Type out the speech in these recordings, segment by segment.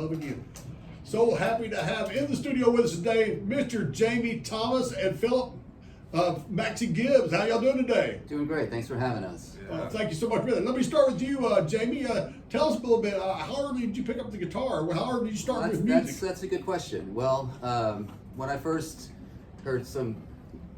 Again. So happy to have in the studio with us today Mr. Jamie Thomas and Philip Maxie Gibbs. How y'all doing today? Doing great. Thanks for having us. Thank you so much, brother. Let me start with you, Jamie. Tell us a little bit. How early did you pick up the guitar? How early did you start with music? That's a good question. Well, when I first heard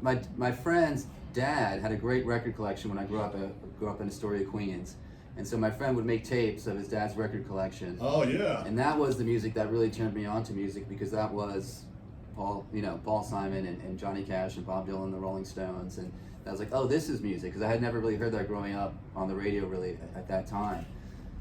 my friend's dad had a great record collection when I grew up in Astoria, Queens. And so my friend would make tapes of his dad's record collection. Oh yeah. And that was the music that really turned me on to music, because that was Paul Simon and Johnny Cash and Bob Dylan, the Rolling Stones, and I was like, oh, this is music, because I had never really heard that growing up on the radio really at that time.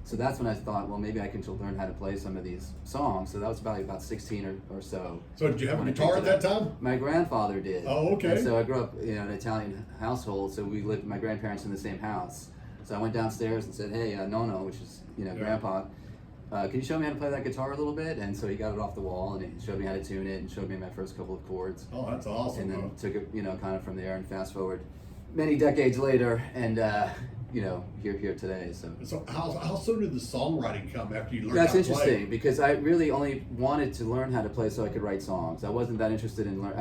So that's when I thought, well, maybe I can learn how to play some of these songs. So that was about 16 or so. So did you have a guitar at that time? My grandfather did. Oh, okay. And so I grew up in an Italian household, so we lived with my grandparents in the same house. So I went downstairs and said, hey, Nono, which is, Grandpa, can you show me how to play that guitar a little bit? And so he got it off the wall and he showed me how to tune it and showed me my first couple of chords. Oh, that's awesome. And then took it, kind of from there, and fast forward many decades later, and here today. So how soon did the songwriting come after you learned That's how to play? interesting, because I really only wanted to learn how to play so I could write songs. I wasn't that interested in over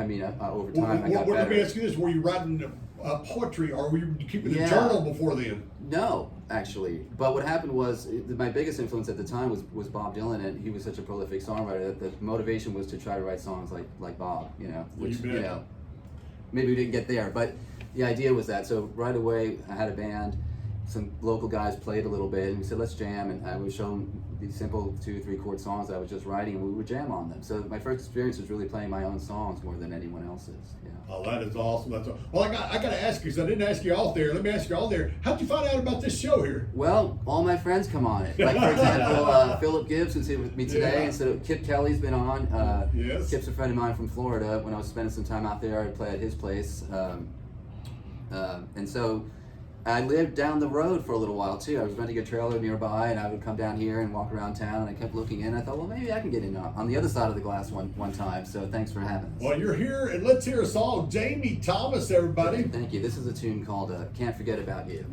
time I got better. Let me ask you this: were you writing poetry, or were you keeping a journal before then? No, actually. But what happened was, my biggest influence at the time was Bob Dylan, and he was such a prolific songwriter that the motivation was to try to write songs like Bob, which maybe we didn't get there, but the idea was that. So right away I had a band. Some local guys played a little bit, and we said, let's jam, and I would show them these simple 2-3 chord songs I was just writing, and we would jam on them. So my first experience was really playing my own songs more than anyone else's. Oh, that is awesome. Well, I got to ask you, because I didn't ask you out there. Let me ask you all there. How'd you find out about this show here? Well, all my friends come on it. Like, for example, Philip Gibbs, who's here with me today, instead of Kip Kelly's been on. Yes. Kip's a friend of mine from Florida. When I was spending some time out there, I'd play at his place. And so I lived down the road for a little while too. I was renting a trailer nearby, and I would come down here and walk around town, and I kept looking in. I thought, well, maybe I can get in on the other side of the glass one time. So thanks for having us. Well, you're here, and let's hear a song. Jamie Thomas, everybody. Thank you. This is a tune called Can't Forget About You.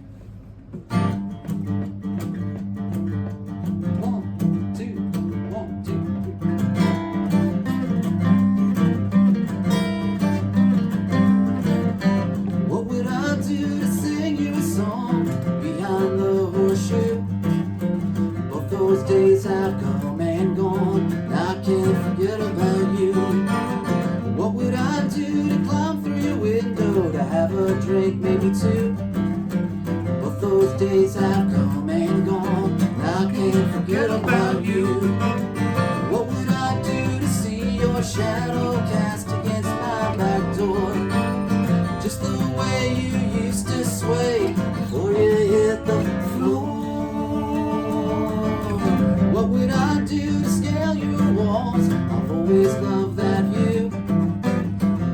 Days have come and gone, I can't forget about you. What would I do to climb through your window, to have a drink, maybe two? But those days have come and gone, I can't forget about you. What would I do to see your shadow cast against my back door? Just the way you used to sway before you hit the floor. What would I do to scale your walls? I've always loved that view.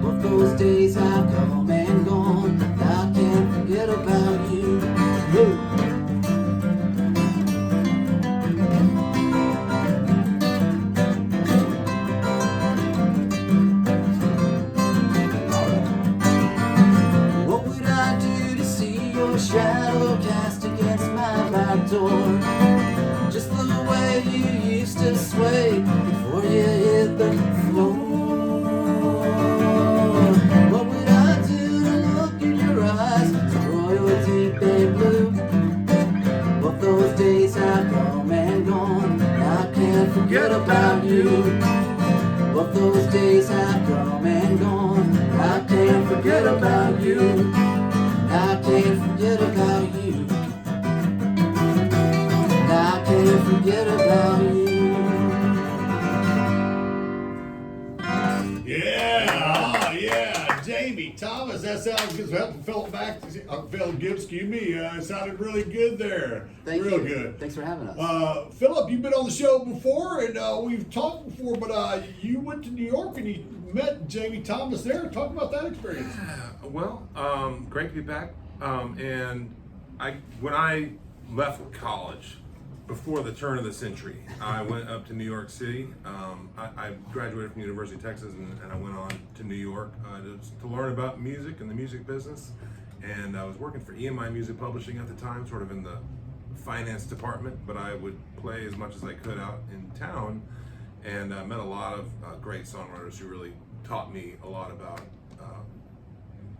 But those days have come and gone, I can't forget about you. Woo. What would I do to see your shadow cast against my back door? Just the way you used to sway before you hit the floor. What would I do to look in your eyes, to draw your deep and blue? But those days have come and gone, I can't forget about you. But those days have come and gone, I can't forget about you. I can't forget about you. I can't forget about you. Yeah, Jamie Thomas. That sounds good. Philip Gibbs, excuse me. It sounded really good there. Thank Real you. good. Thanks for having us. Philip, you've been on the show before, and we've talked before, but you went to New York and you met Jamie Thomas there. Talk about that experience. Well, great to be back. And when I left college, before the turn of the century, I went up to New York City. I graduated from the University of Texas, and I went on to New York to learn about music and the music business. And I was working for EMI Music Publishing at the time, sort of in the finance department, but I would play as much as I could out in town and I met a lot of great songwriters who really taught me a lot about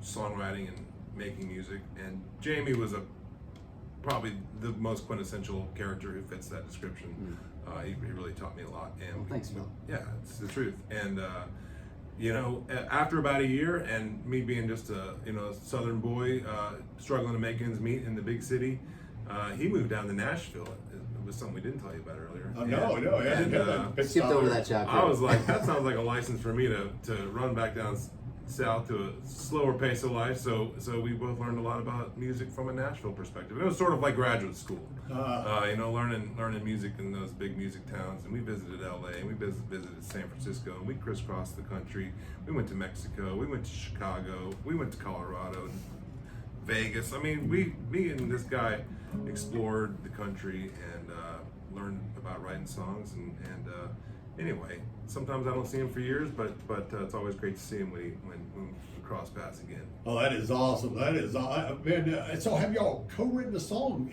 songwriting and making music. And Jamie was probably the most quintessential character who fits that description. He really taught me a lot. And Well, thanks, Phil. yeah, it's the truth. And after about a year, and me being just a Southern boy struggling to make ends meet in the big city, he moved down to Nashville. It was something we didn't tell you about earlier. No, yeah, I didn't know that. Skipped over that chapter. I was like, that sounds like a license for me to run back down south to a slower pace of life. So we both learned a lot about music from a Nashville perspective. It was sort of like graduate school, learning music in those big music towns. And we visited LA, and we visited San Francisco, and we crisscrossed the country. We went to Mexico, we went to Chicago, we went to Colorado, Vegas. I mean, me and this guy explored the country and learned about writing songs. And anyway, sometimes I don't see him for years, but it's always great to see him when we cross paths again. Oh, that is awesome. That is, man. So have y'all co-written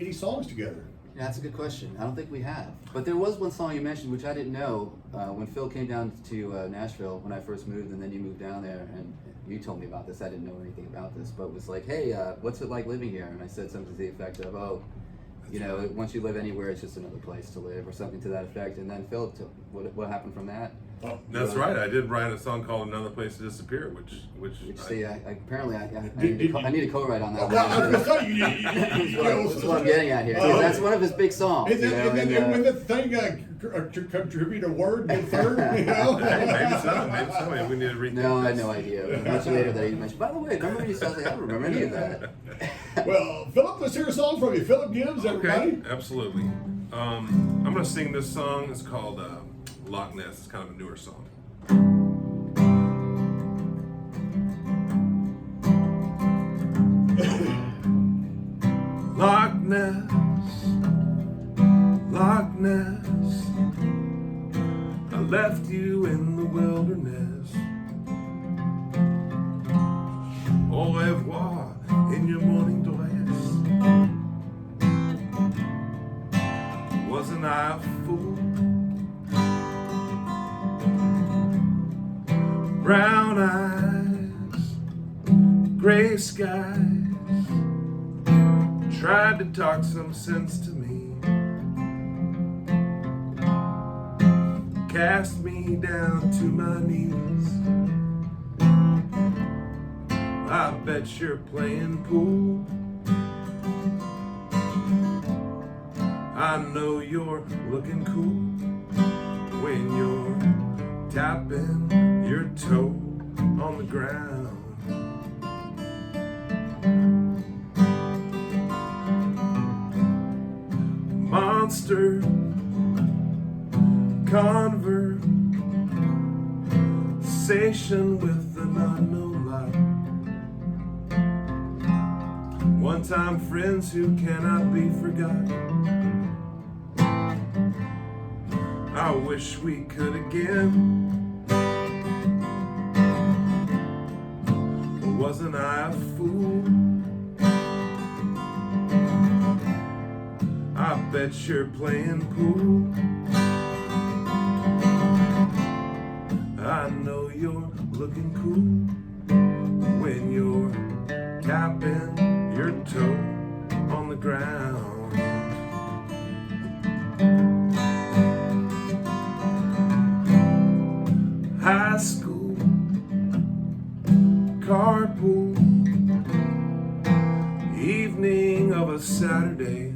any songs together? Yeah, that's a good question. I don't think we have. But there was one song you mentioned, which I didn't know. When Phil came down to Nashville when I first moved, and then you moved down there, and you told me about this. I didn't know anything about this, but it was like, hey, what's it like living here? And I said something to the effect of, once you live anywhere, it's just another place to live, or something to that effect. And then Phil, what happened from that? Oh, that's right. I did write a song called "Another Place to Disappear," which apparently I need a co-write on that. I was gonna say, That's what I'm getting at here. 'Cause that's one of his big songs. And then when the thing contribute a word mid-third, Hey, maybe so. Maybe we need to read. No, I had no idea. Much later that he mentioned. By the way, remember when you said, I don't remember any of that. Well, Philip, let's hear a song from you. Philip Gibbs, everybody. Okay, absolutely. I'm gonna sing this song. It's called Loch Ness. It's kind of a newer song. Loch Ness, Loch Ness, I left you in the wilderness. Au revoir in your morning dress. Wasn't I a fool? Brown eyes, gray skies, tried to talk some sense to me, cast me down to my knees. I bet you're playing pool. I know you're looking cool when you're tapping your toe on the ground. Monster, conversation with an unknown light. One-time friends who cannot be forgotten. I wish we could again. Wasn't I a fool? I bet you're playing pool. I know you're looking cool when you're tapping your toe on the ground. High school, carpool, evening of a Saturday.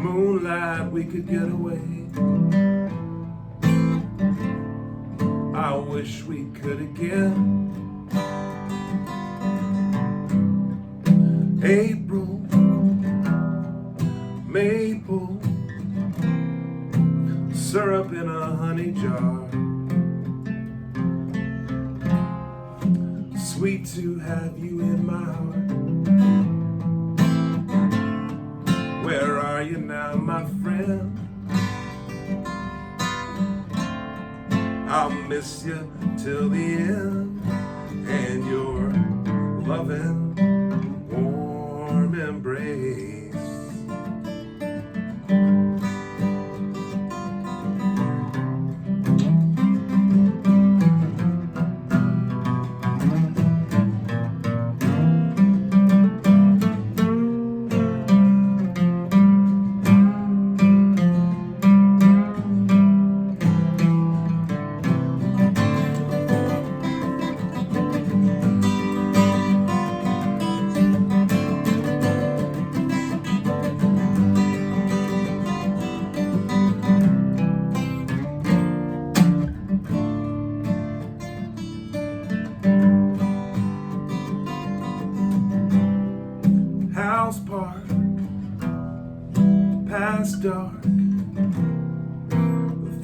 Moonlight, we could get away. I wish we could again. April, maple, syrup in a honey jar. Sweet to have you in my heart. Where are you now, my friend? I'll miss you till the end, and your loving warm embrace.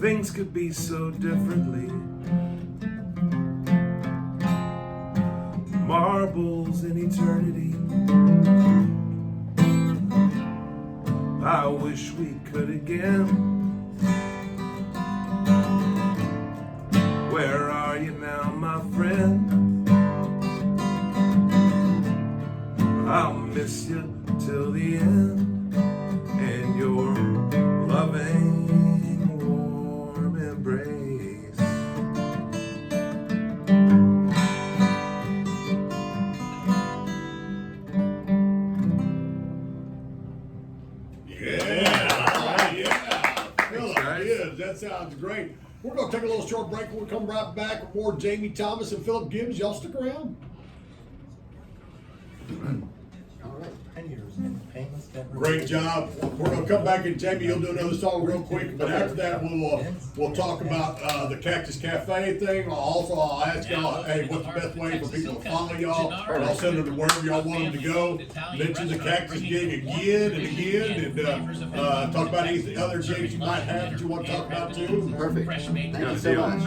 things could be so differently. Marbles in eternity. I wish we could again. Where are you now, my friend? I'll miss you till the end, and your loving, warm embrace. That sounds great. We're going to take a little short break. We'll come right back with more Jamie Thomas and Philip Gibbs. Y'all stick around. All right. 10 years in painless debt Great job. We're going to come back and Jamie, you'll do another song real quick. But after that, we'll talk about the Cactus Cafe thing. Also, I'll ask y'all, hey, what's the best way for people to follow y'all? And I'll send them to wherever y'all want them to go. Mention the Cactus gig again and again, and talk about any other gigs you might have that you want to talk about too. Perfect. Thank you so much.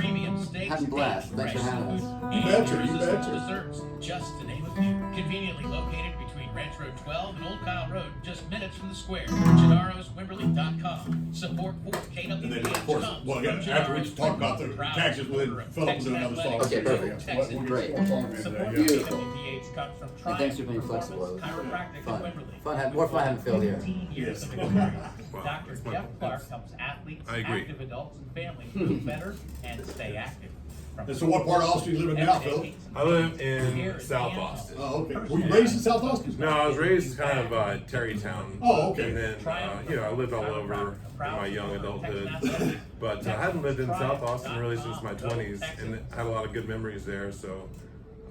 Having a blast. Thanks for having us. You betcha. You betcha. Desserts, just to name a few. Conveniently located between Ranch Road 12 and Old Kyle Road, just minutes from the square. Gennaro's Wimberley.com. Support for KWVH. And then, of course, well, again, after we talk about the Cactus, we'll Philip will do another song. Okay, perfect. We'll get Great. more songs in Support there, for yeah. Beautiful. KWVH comes from And thanks for being flexible. Chiropractic in Fun. Wimberley. More fun having Phil here. 15 years Yes. of experience. Wow, Dr. that's my- Jeff Clark helps athletes, I agree. active adults, and families do better and stay active. From And so what part of Austin you live in now, Phil? I live in South Austin. Oh, okay. Were you raised in South Austin? No, I was raised kind of Terrytown. Oh, okay. And then, I lived all over in my young adulthood. But I hadn't lived in South Austin really since my 20s, and I had a lot of good memories there. So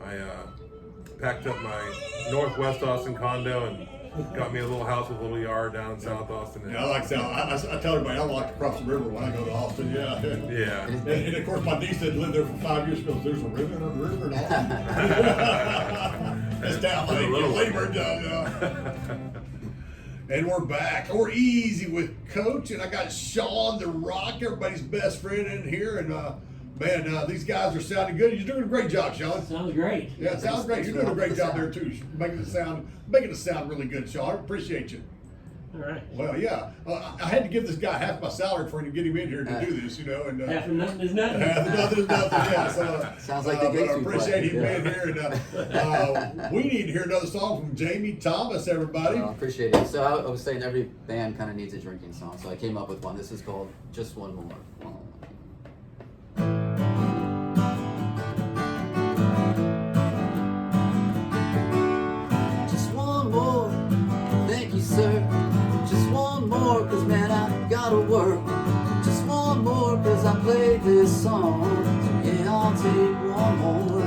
I packed up my Northwest Austin condo and got me a little house with a little yard down in South Austin. Yeah, I like South. I tell everybody I like to cross the river when I go to Austin. Yeah. Yeah. And of course, my niece had lived there for 5 years. She goes, "There's a river in Austin." That's down A little labor job. And we're back. We're easy with Coach, and I got Sean the Rock, everybody's best friend in here, and man, these guys are sounding good. You're doing a great job, Sean. Sounds great. Yeah, it sounds great. You're doing a great job there too, making it sound really good, Sean. I appreciate you. All right. Well, yeah, I had to give this guy half my salary for him to get him in here to do this, and Half of nothing is nothing. half of nothing is nothing. Yeah, so Sounds like the but gigs I we appreciate play. him being here, and we need to hear another song from Jamie Thomas, everybody. Well, appreciate it. So I was saying every band kind of needs a drinking song, so I came up with one. This is called Just One More. Just one more, thank you, sir. Just one more, cause man, I gotta work. Just one more, cause I played this song. So yeah, I'll take one more.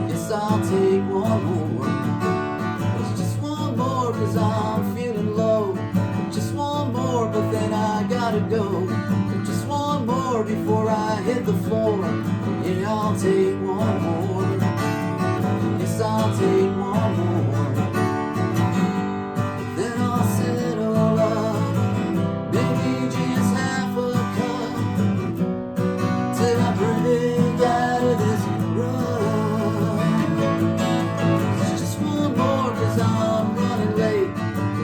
Yes, I'll take one more. It's just one more, cause I'm feeling low. Just one more, but then I gotta go. Just one more before I hit the floor. Yeah, I'll take one more. Yes, I'll take one more. Then I'll settle up. Maybe just half a cup till I break out of this rut. It's just one more, cause I'm running late.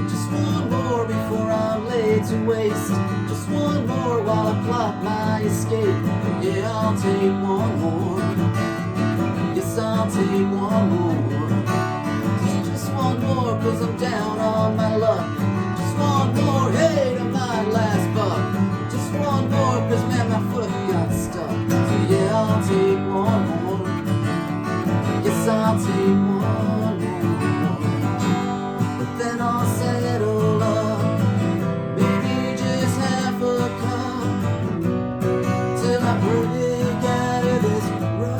Just one more before I'm laid to waste. Just one more while I plot my escape. Yeah, I'll take one more. Yes, I'll take one more. Just one more, cause I'm down on my luck. Just one more, hey, to my last buck. Just one more, cause man, my foot got stuck. So yeah, I'll take one more. Yes, I'll take one more. But then I'll settle up. Maybe just half a cup till I break out of this rut.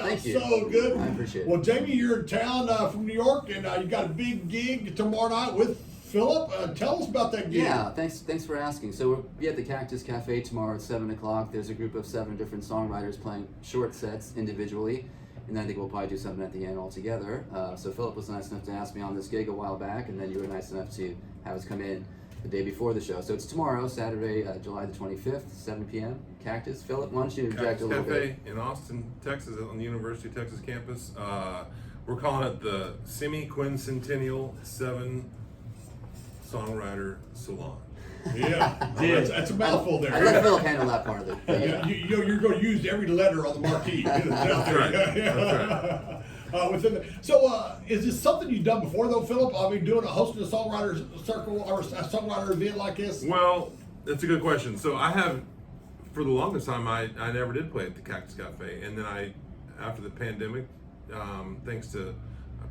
Thank you. So good. I appreciate it. Well, Jamie, you're in town from New York, and you got a big gig tomorrow night with Philip. Tell us about that gig. Yeah, thanks for asking. So we'll be at the Cactus Cafe tomorrow at 7 o'clock. There's a group of 7 different songwriters playing short sets individually, and then I think we'll probably do something at the end all together. So Philip was nice enough to ask me on this gig a while back, and then you were nice enough to have us come in the day before the show. So it's tomorrow, Saturday, July the 25th, 7 p.m. Cactus. Philip, why don't you inject Cactus a little Cafe bit? in Austin, Texas, on the University of Texas campus. We're calling it the semi-quincentennial 7 Songwriter Salon. Yeah. That's a mouthful there. I let Philip handle that part of it. But, Yeah, you're going to use every letter on the marquee. That's right. That's So, is this something you've done before, though, Philip? I mean, hosting a songwriters circle or a songwriter event like this? Well, that's a good question. So I have, for the longest time, I never did play at the Cactus Cafe, and then after the pandemic, thanks to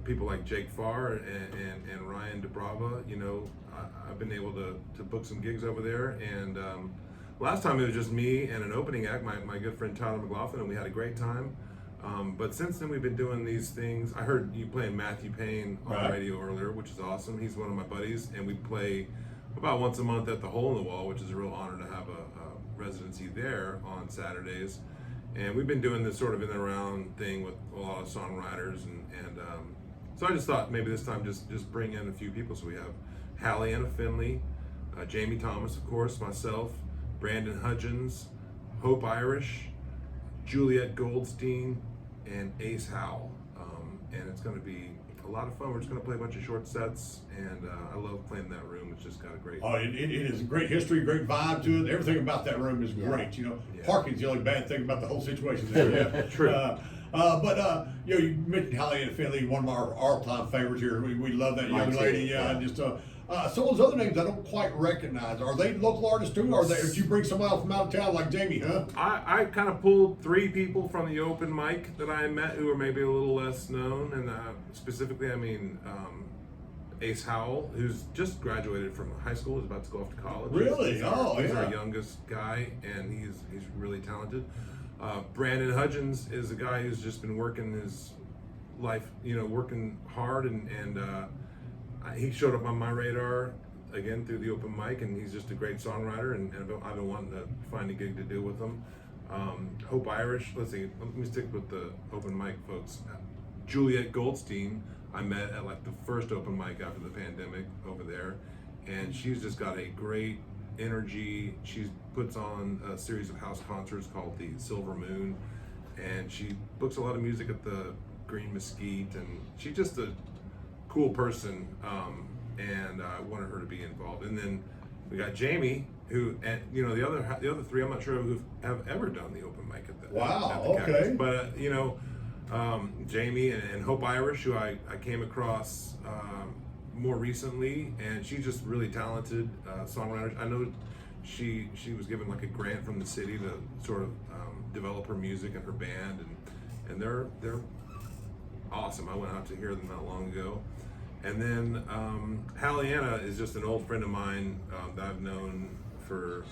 people like Jake Farr and Ryan DeBrava, I've been able to book some gigs over there. And last time it was just me and an opening act, my good friend Tyler McLaughlin, and we had a great time. But since then we've been doing these things. I heard you playing Matthew Payne on the radio earlier, which is awesome. He's one of my buddies, and we play about once a month at the Hole in the Wall, which is a real honor to have a residency there on Saturdays. And we've been doing this sort of in and around thing with a lot of songwriters, and so I just thought maybe this time just bring in a few people. So we have Hallie Anna Finley, Jamie Thomas, of course, myself, Brandon Hudgens, Hope Irish, Juliet Goldstein, and Ace Howell. And it's going to be a lot of fun. We're just going to play a bunch of short sets, and I love playing that room. It's just got a great... Oh, it is a great history, great vibe to it. Everything about that room is great. Parking's the only bad thing about the whole situation there. Yeah, True. But you mentioned Hallie Anna Finley, one of our all-time favorites here. We love that young lady. Yeah, just some of those other names I don't quite recognize. Are they local artists too, or did you bring someone else from out of town like Jamie? Huh? I kind of pulled 3 people from the open mic that I met who are maybe a little less known, and specifically, I mean, Ace Howell, who's just graduated from high school, is about to go off to college. Really? He's our youngest guy, and he's really talented. Brandon Hudgens is a guy who's just been working his life, working hard, and he showed up on my radar again through the open mic, and he's just a great songwriter, and I've been wanting to find a gig to do with him. Hope Irish, let me stick with the open mic folks. Juliet Goldstein, I met at like the first open mic after the pandemic over there, and she's just got a great energy. She puts on a series of house concerts called the Silver Moon, and she books a lot of music at the Green Mesquite, and she's just a cool person, and I wanted her to be involved. And then we got Jamie, who, and the other 3, I'm not sure who have ever done the open mic at the Cactus. But Jamie and Hope Irish, who I came across more recently, and she's just really talented songwriter. I know she was given like a grant from the city to sort of develop her music and her band, and they're awesome. I went out to hear them not long ago. And then Hallie Anna is just an old friend of mine that I've known for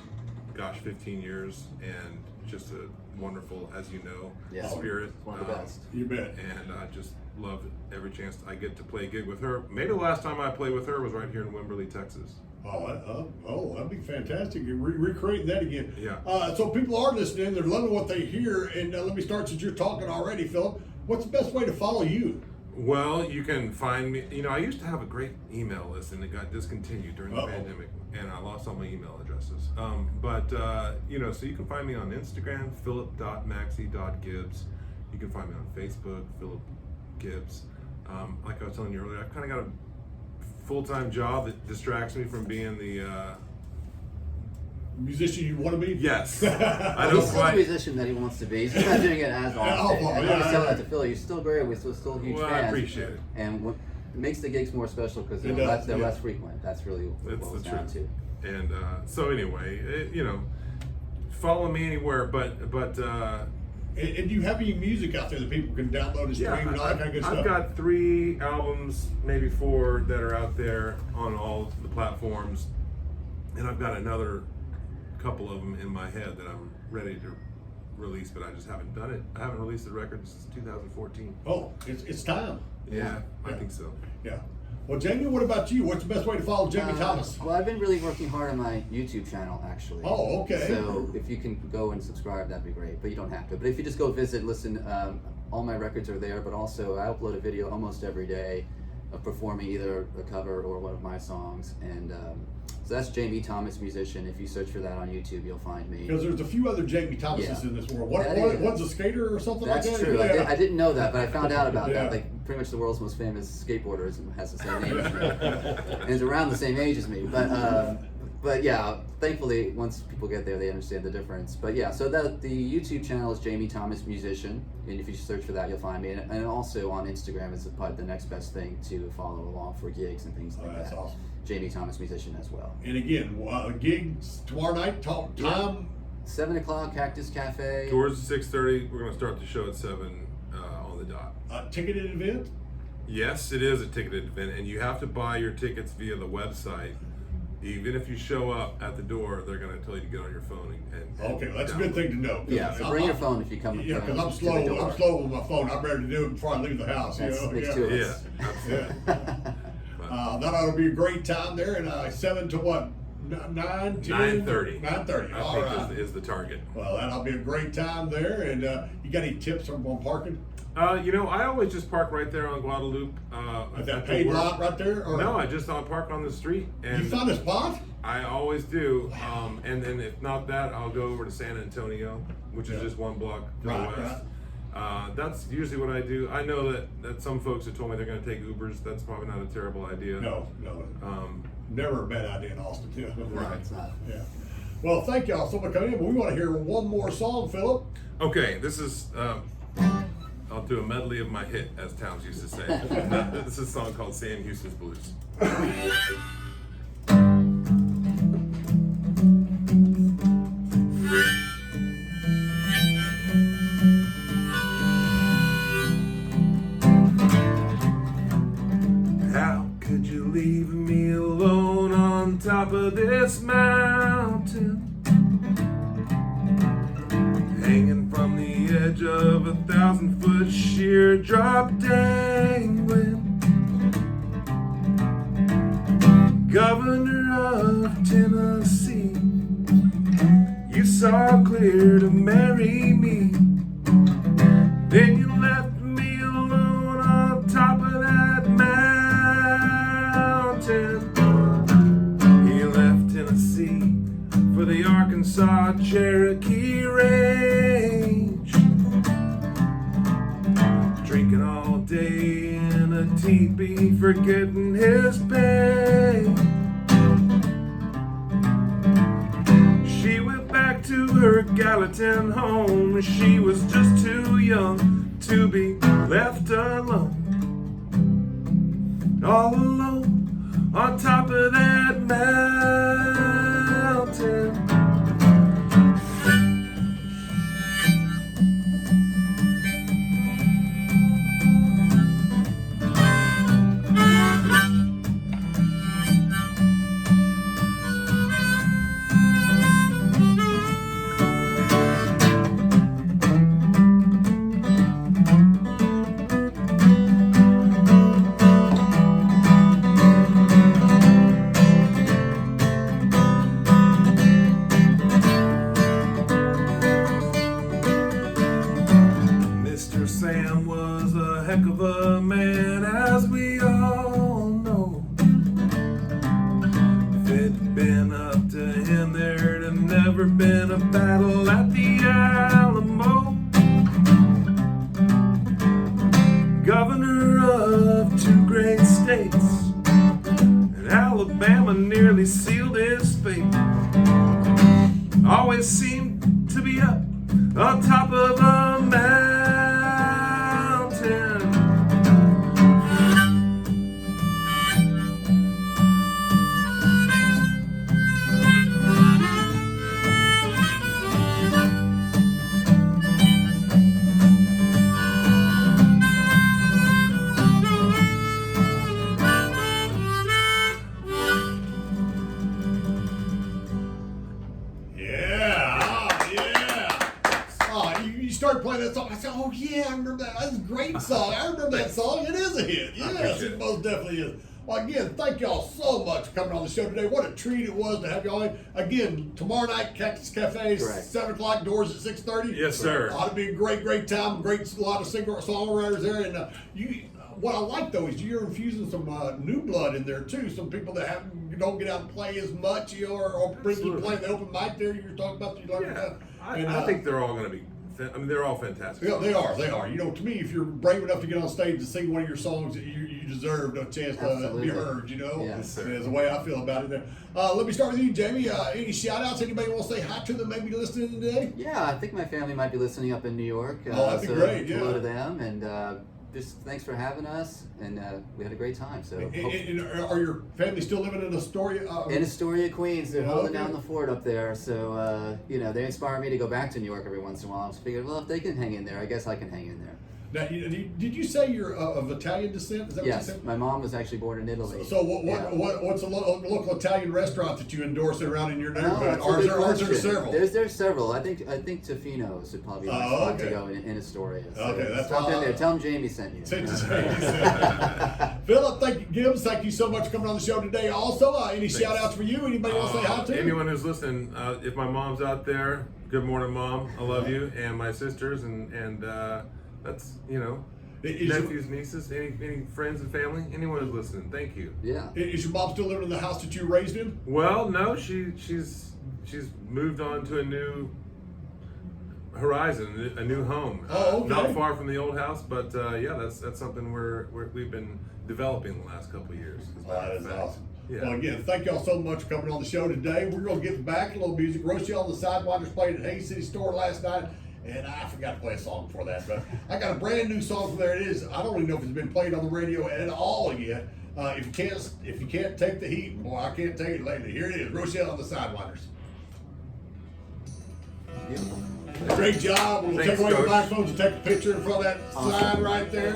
15 years, and just a wonderful, as you know, spirit. One of the best. You bet. And I just love every chance I get to play a gig with her. Maybe the last time I played with her was right here in Wimberley, Texas. That'd be fantastic. Recreating that again. Yeah. So people are listening, they're loving what they hear, and let me start since you're talking already, Philip. What's the best way to follow you? Well, you can find me, I used to have a great email list, and it got discontinued during the pandemic, and I lost all my email addresses. So you can find me on Instagram, philip.maxey.gibbs. You can find me on Facebook, Philip Gibbs. Like I was telling you earlier, I've kind of got a full-time job that distracts me from being the musician you want to be? Yes. I don't he's still the musician that he wants to be. He's just not doing it as often. I always tell that to Philly. You're still great. We're still huge fans. I appreciate it. And what makes the gigs more special because they're less frequent. That's really what it boils down to. And so anyway, follow me anywhere, but and do you have any music out there that people can download and stream and all that kind of good stuff? I've got 3 albums, maybe 4, that are out there on all the platforms, and I've got another couple of them in my head that I'm ready to release, but I just haven't done it. I haven't released a record since 2014. Oh, it's time. Yeah, I think so. Yeah. Well, Jamie, what about you? What's the best way to follow Jamie Thomas? Well, I've been really working hard on my YouTube channel, actually. Oh, okay. So if you can go and subscribe, that'd be great. But you don't have to. But if you just go visit, listen, all my records are there. But also, I upload a video almost every day of performing either a cover or one of my songs. And so that's Jamie Thomas Musician. If you search for that on YouTube, you'll find me. Because there's a few other Jamie Thomases Yeah. in this world. One's a skater or something That's like that? true. Yeah. I didn't know that, but I found out about Yeah. that. Like pretty much the world's most famous skateboarder has the same name as me, and is around the same age as me. But yeah, thankfully once people get there, they understand the difference. But yeah, so the YouTube channel is Jamie Thomas Musician, and if you search for that, you'll find me. And also on Instagram is probably the next best thing to follow along for gigs and things like That's that. awesome. Jamie Thomas Musician as well. And again, gigs tomorrow night, time. 7 o'clock, Cactus Cafe. Doors 6:30. We're going to start the show at 7 on the dot. Ticketed event? Yes, it is a ticketed event, and you have to buy your tickets via the website. Even if you show up at the door, they're going to tell you to get on your phone and Okay, that's a download. good thing to know. 'Cause Yeah, so bring your phone if you come. Yeah, because I'm to the slow. door. I'm slow with my phone. I'm ready to do it before I leave the house. That's, You know? makes Yeah. two of Yeah, us. absolutely. That ought to be a great time there. And 7 to what? 9, 10? 9:30. 9:30. I All think right. is the target. Well, that'll be a great time there. And you got any tips on parking? I always just park right there on Guadalupe. Is that at the paid work. lot right there? Or No, I just park on the street. And you found a spot? I always do. And then if not that, I'll go over to San Antonio, which is Yeah. just 1 block to Right, the west. That's usually what I do. I know that some folks have told me they're going to take Ubers. That's probably not a terrible idea. No. Never a bad idea in Austin, too. Right, it's not. Yeah. Well, thank y'all so much for coming in, but we want to hear one more song, Philip. Okay, this is, I'll do a medley of my hit, as Towns used to say. This is a song called Sam Houston's Blues. How could you leave me alone on top of this mountain? Hanging from the edge of 1,000-foot sheer drop dangling. Governor of Tennessee, you saw clear to marry me. Then you left me alone on top of that mountain. He left Tennessee for the Arkansas Cherokee Range, drinking all day in a teepee, forgetting his pain. She went back to her Gallatin home. She was just too young to be left alone. All alone on top of that mountain. Mr. Sam was a heck of a man, as we all know. If it'd been up to him, there'd have never been a battle at the Alamo. Governor of 2 great states, and Alabama nearly sealed his fate. Always seemed to be up on top of a mountain. Yeah. Oh, started playing that song, I said, "Oh yeah, I remember that. That's a great song. I remember that song. It is a hit. Yes, it most definitely is." Well, again, thank y'all so much for coming on the show today. What a treat it was to have y'all in. Again, tomorrow night, Cactus Cafe, Correct. 7 o'clock, doors at 6:30. Yes, sir. Ought to be a great time. A lot of singer songwriters there. And what I like though is you're infusing some new blood in there too. Some people that don't get out and play as much, or bring you play the open mic there. You're talking about you learned Yeah, about. I think they're all going to be. I mean, they're all fantastic. Yeah, they are. To me, if you're brave enough to get on stage and sing one of your songs, you deserve a chance to Absolutely. be heard, Yes, sir. Is the way I feel about it there. Let me start with you, Jamie. Any shout outs? Anybody want to say hi to them, maybe listening today? Yeah, I think my family might be listening up in New York. That'd be so great, hello yeah. to them, and just thanks for having us, and we had a great time. So And are your family still living in Astoria? in Astoria, Queens, they're Yeah, holding okay. down the fort up there. So they inspire me to go back to New York every once in a while. I was figuring, well, if they can hang in there, I guess I can hang in there. Now, did you say you're of Italian descent? Is that what you Yes, said? my mom was actually born in Italy. So Yeah. what's a local Italian restaurant that you endorse around in your No, neighborhood? that's a Or good is there question. several? There's several. I think Tofino's would probably be my Oh, spot okay. to go in Astoria. So Okay, that's stop in all. there. Tell them Jamie sent you. Philip, thank you, Gibbs. Thank you so much for coming on the show today. Also, any shout outs for you? Anybody want to say hi to? Anyone who's listening, if my mom's out there, good morning, Mom. I love you, and my sisters, and that's Is your- nephews, nieces, any friends and family, anyone who's listening. Thank you. Yeah. Is your mom still living in the house that you were raised in? Well, no, she's moved on to a new horizon, a new home. Oh, okay. Not far from the old house, but that's something we've been developing the last couple of years. as a matter That of is fact. awesome. Yeah. Well, again, thank y'all so much for coming on the show today. We're going to get back a little music. Rochelle and the Sidewinders played at Hayes City Store last night, and I forgot to play a song for that. But I got a brand new song from there. It is. I don't even know if it's been played on the radio at all yet. If you can't take the heat, boy, I can't take it lately. Here it is, Rochelle and the Sidewinders. Beautiful. Great job. We'll Thanks, take away the Coach. microphones and take a picture in front of that sign right there.